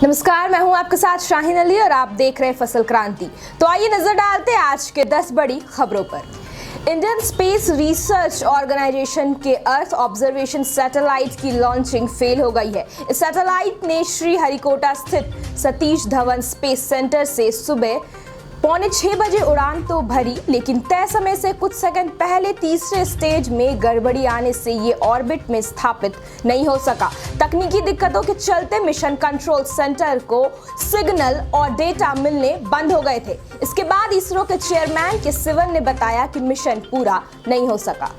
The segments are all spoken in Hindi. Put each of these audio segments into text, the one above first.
नमस्कार, मैं हूं आपके साथ शाहीन अली और आप देख रहे हैं फसल क्रांति। तो आइए नजर डालते हैं आज के 10 बड़ी खबरों पर। इंडियन स्पेस रिसर्च ऑर्गेनाइजेशन के अर्थ ऑब्जर्वेशन सैटेलाइट की लॉन्चिंग फेल हो गई है। इस सैटेलाइट ने श्रीहरिकोटा स्थित सतीश धवन स्पेस सेंटर से सुबह 5:45 बजे उड़ान तो भरी, लेकिन तय समय से कुछ सेकंड पहले तीसरे स्टेज में गड़बड़ी आने से ये ऑर्बिट में स्थापित नहीं हो सका। तकनीकी दिक्कतों के चलते मिशन कंट्रोल सेंटर को सिग्नल और डेटा मिलने बंद हो गए थे। इसके बाद इसरो के चेयरमैन के सिवन ने बताया कि मिशन पूरा नहीं हो सका।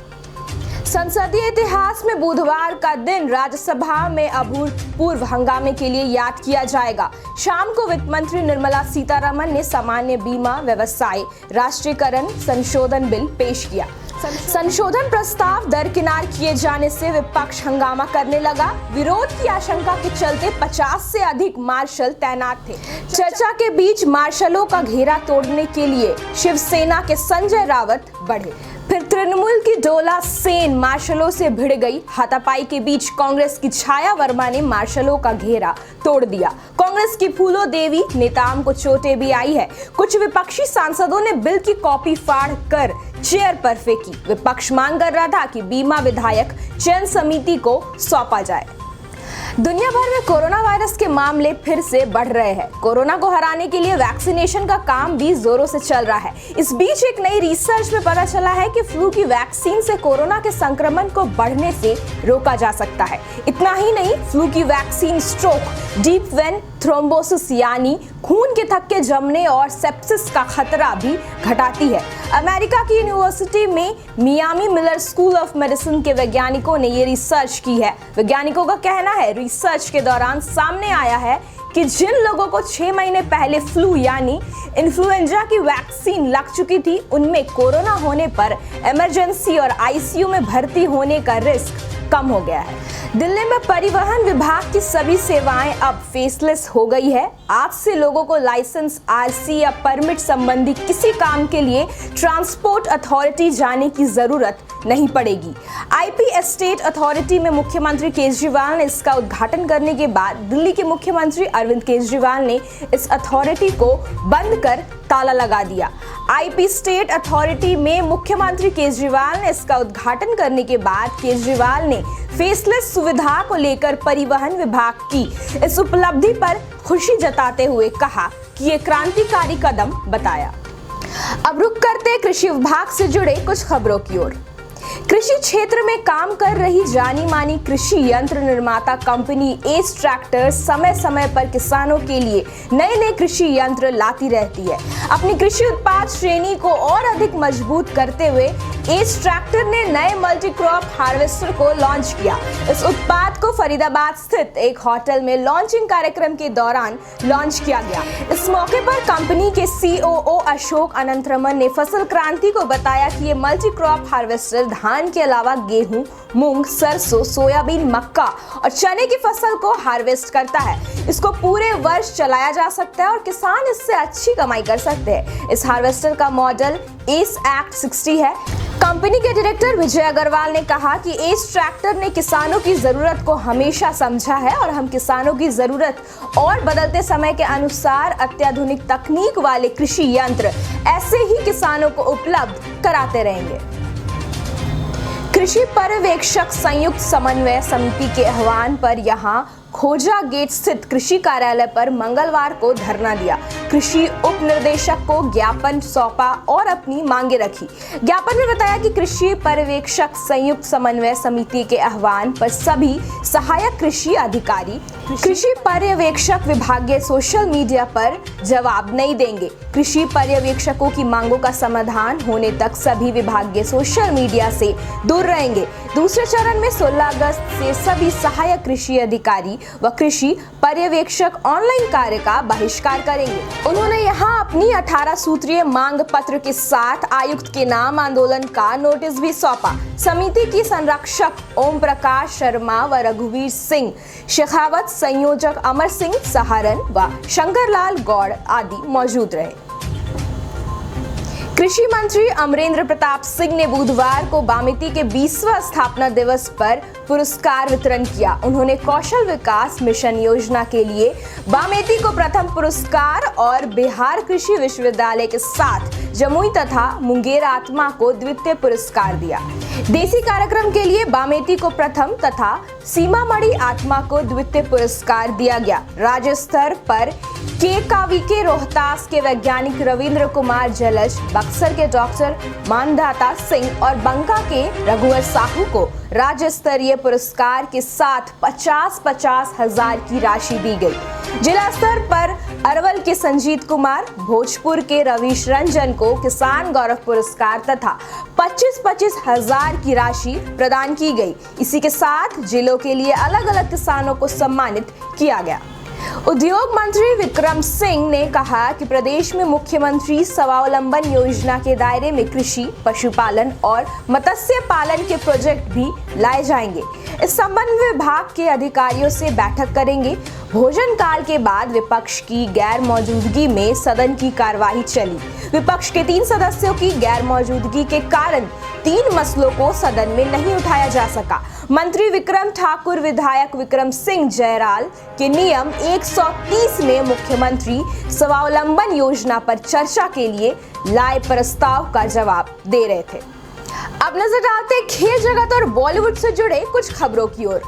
संसदीय इतिहास में बुधवार का दिन राज्यसभा में अभूतपूर्व हंगामे के लिए याद किया जाएगा। शाम को वित्त मंत्री निर्मला सीतारमण ने सामान्य बीमा व्यवसाय राष्ट्रीयकरण संशोधन बिल पेश किया। संशोधन प्रस्ताव दरकिनार किए जाने से विपक्ष हंगामा करने लगा। विरोध की आशंका के चलते 50 से अधिक मार्शल तैनात थे। चर्चा के बीच मार्शलों का घेरा तोड़ने के लिए शिवसेना के संजय रावत बढ़े। फिर तृणमूल की डोला सेन मार्शलों से भिड़ गई। हाथापाई के बीच कांग्रेस की छाया वर्मा ने मार्शलों का घेरा तोड़ दिया। कांग्रेस की फूलो देवी नेताओं को चोटें भी आई है। कुछ विपक्षी सांसदों ने बिल की कॉपी फाड़ कर चेयर पर फेंकी। विपक्ष मांग कर रहा था कि बीमा विधायक चयन समिति को सौंपा जाए। दुनिया भर में कोरोना वायरस के मामले फिर से बढ़ रहे हैं। कोरोना को हराने के लिए वैक्सीनेशन का काम भी जोरों से चल रहा है। इस बीच एक नई रिसर्च में पता चला है कि फ्लू की वैक्सीन से कोरोना के संक्रमण को बढ़ने से रोका जा सकता है। इतना ही नहीं, फ्लू की vaccine stroke, deep vein thrombosis यानी खून के थक्के जमने और सेप्सिस का खतरा भी घटाती है। अमेरिका की यूनिवर्सिटी में Miami Miller school of medicine के वैज्ञानिकों ने ये रिसर्च की है। वैज्ञानिकों का कहना है, रिसर्च के दौरान सामने आया है कि जिन लोगों को 6 महीने पहले फ्लू यानी इन्फ्लुएंजा की वैक्सीन लग चुकी थी, उनमें कोरोना होने पर इमरजेंसी और आईसीयू में भर्ती होने का रिस्क कम हो गया है। दिल्ली में परिवहन विभाग की सभी सेवाएं अब फेसलेस हो गई है। आज से लोगों को लाइसेंस, आरसी या परमिट संबंधी किसी काम के लिए ट्रांसपोर्ट अथॉरिटी जाने की जरूरत नहीं पड़ेगी। आईपी एस्टेट अथॉरिटी में मुख्यमंत्री केजरीवाल ने इसका उद्घाटन करने के बाद दिल्ली के मुख्यमंत्री अरविंद केजरीवाल ने इस अथॉरिटी को बंद कर ताला लगा दिया। आईपी स्टेट अथॉरिटी में मुख्यमंत्री केजरीवाल ने इसका उद्घाटन करने के बाद केजरीवाल ने फेसलेस सुविधा को लेकर परिवहन विभाग की इस उपलब्धि पर खुशी जताते हुए कहा कि ये क्रांतिकारी कदम बताया। अब रुक करते कृषि विभाग से जुड़े कुछ खबरों की ओर। कृषि क्षेत्र में काम कर रही जानी मानी कृषि यंत्र निर्माता कंपनी एस ट्रैक्टर समय समय पर किसानों के लिए नए नए कृषि यंत्र लाती रहती है। अपनी कृषि उत्पाद श्रेणी को और अधिक मजबूत करते हुए एस ट्रैक्टर ने नए मल्टी क्रॉप हार्वेस्टर को लॉन्च किया। इस उत्पाद को फरीदाबाद स्थित एक होटल में लॉन्चिंग कार्यक्रम के दौरान लॉन्च किया गया। इस मौके पर कंपनी के सीओओ अशोक अनंतरमन ने फसल क्रांति को बताया कि ये मल्टी क्रॉप हार्वेस्टर धान के अलावा गेहूं, मूंग, सरसों, सोयाबीन, मक्का और चने की फसल को हार्वेस्ट करता है। इसको पूरे वर्ष चलाया जा सकता है और किसान इससे अच्छी कमाई कर सकते हैं। इस हार्वेस्टर का मॉडल एस एक्ट 60 है। कंपनी के डायरेक्टर विजय अग्रवाल ने कहा कि एस ट्रैक्टर ने किसानों की जरूरत को हमेशा समझा है और हम किसानों की जरूरत और बदलते समय के अनुसार अत्याधुनिक तकनीक वाले कृषि यंत्र ऐसे ही किसानों को उपलब्ध कराते रहेंगे। कृषि पर्यवेक्षक संयुक्त समन्वय समिति के आह्वान पर यहां खोजा गेट स्थित कृषि कार्यालय पर मंगलवार को धरना दिया। कृषि उप निर्देशक को ज्ञापन सौंपा और अपनी मांगे रखी। ज्ञापन में बताया कि कृषि पर्यवेक्षक संयुक्त समन्वय समिति के आह्वान पर सभी सहायक कृषि अधिकारी कृषि पर्यवेक्षक विभागीय सोशल मीडिया पर जवाब नहीं देंगे। कृषि पर्यवेक्षकों की मांगों का समाधान होने तक सभी विभागीय सोशल मीडिया से दूर रहेंगे। दूसरे चरण में 16 अगस्त से सभी सहायक कृषि अधिकारी व कृषि पर्यवेक्षक ऑनलाइन कार्य का बहिष्कार करेंगे। उन्होंने यहां अपनी 18 सूत्रीय मांग पत्र के साथ आयुक्त के नाम आंदोलन का नोटिस भी सौंपा। समिति की संरक्षक ओम प्रकाश शर्मा व रघुवीर सिंह शेखावत, संयोजक अमर सिंह सहारन व शंकर लाल गौड़ आदि मौजूद रहे। कृषि मंत्री अमरेंद्र प्रताप सिंह ने बुधवार को बामेती के 20वां स्थापना दिवस पर पुरस्कार वितरण किया। उन्होंने कौशल विकास मिशन योजना के लिए बामेती को प्रथम पुरस्कार और बिहार कृषि विश्वविद्यालय के साथ जमुई तथा मुंगेर आत्मा को द्वितीय पुरस्कार दिया। देसी कार्यक्रम के लिए बामेती को प्रथम तथा सीमामढ़ी आत्मा को द्वितीय पुरस्कार दिया गया। राज्य स्तर पर के रोहतास के वैज्ञानिक रविंद्र कुमार जलज, बक्सर के डॉक्टर मानदाता सिंह और बंका के रघुवर साहू को राज्य स्तरीय पुरस्कार के साथ 50-50 हजार की राशि दी गई। जिला स्तर पर अरवल के संजीत कुमार, भोजपुर के रवीश रंजन को किसान गौरव पुरस्कार तथा 25-25 हजार की राशि प्रदान की गई। इसी के साथ जिलों के लिए अलग अलग किसानों को सम्मानित किया गया। उद्योग मंत्री विक्रम सिंह ने कहा कि प्रदेश में मुख्यमंत्री स्वावलंबन योजना के दायरे में कृषि, पशुपालन और मत्स्य पालन के प्रोजेक्ट भी लाए जाएंगे। इस संबंध में विभाग के अधिकारियों से बैठक करेंगे। भोजन काल के बाद विपक्ष की गैर मौजूदगी में सदन की कार्यवाही चली। विपक्ष के 3 सदस्यों की गैर मौजूदगी के कारण 3 मसलों को सदन में नहीं उठाया जा सका। मंत्री विक्रम ठाकुर विधायक विक्रम सिंह जयराल के नियम 130 में मुख्यमंत्री स्वावलंबन योजना पर चर्चा के लिए लाए प्रस्ताव का जवाब दे रहे थे। अब नजर डालते हैं खेल जगत और बॉलीवुड से जुड़े कुछ खबरों की ओर।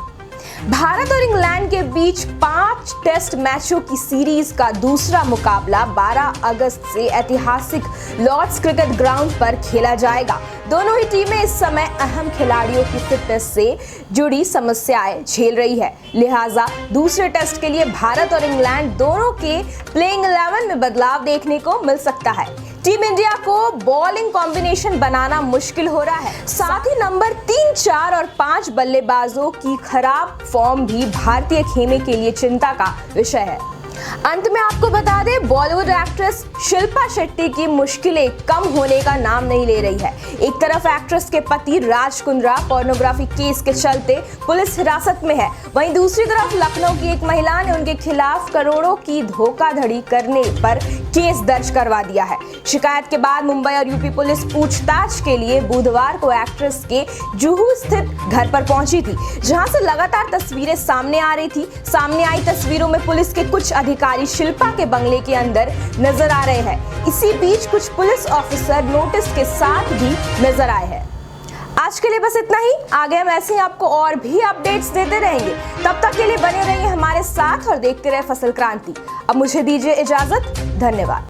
भारत और इंग्लैंड के बीच 5 टेस्ट मैचों की सीरीज का दूसरा मुकाबला 12 अगस्त से ऐतिहासिक लॉर्ड्स क्रिकेट ग्राउंड पर खेला जाएगा। दोनों ही टीमें इस समय अहम खिलाड़ियों की फिटनेस से जुड़ी समस्याएं झेल रही है। लिहाजा दूसरे टेस्ट के लिए भारत और इंग्लैंड दोनों के प्लेइंग 11 में बदलाव देखने को मिल सकता है। टीम इंडिया को बॉलिंग कॉम्बिनेशन बनाना मुश्किल हो रहा है। साथ ही नंबर 3, 4 और 5 बल्लेबाजों की खराब फॉर्म भी भारतीय खेमे के लिए चिंता का विषय है। अंत में आपको बता दें, बॉलीवुड एक्ट्रेस शिल्पा शेट्टी की मुश्किलें कम होने का नाम नहीं ले रही है। एक तरफ एक्ट्रेस के पति राज कुंद्रा पोर्नोग्राफी केस के चलते पुलिस हिरासत में है, वहीं दूसरी तरफ लखनऊ की एक महिला ने उनके खिलाफ करोड़ों की धोखाधड़ी करने पर केस दर्ज करवा दिया है। शिकायत के बाद मुंबई और यूपी पुलिस पूछताछ के लिए बुधवार को एक्ट्रेस के जुहू स्थित घर पर पहुंची थी, जहां से लगातार तस्वीरें सामने आ रही थी। सामने आई तस्वीरों में पुलिस के कुछ अधिकारी शिल्पा के बंगले के अंदर नजर आ रहे हैं। इसी बीच कुछ पुलिस ऑफिसर नोटिस के साथ भी नजर आए हैं। आज के लिए बस इतना ही। आगे हम ऐसे ही आपको और भी अपडेट्स देते रहेंगे। तब तक के लिए बने रहिए हमारे साथ और देखते रहे फसल क्रांति। अब मुझे दीजिए इजाजत। धन्यवाद।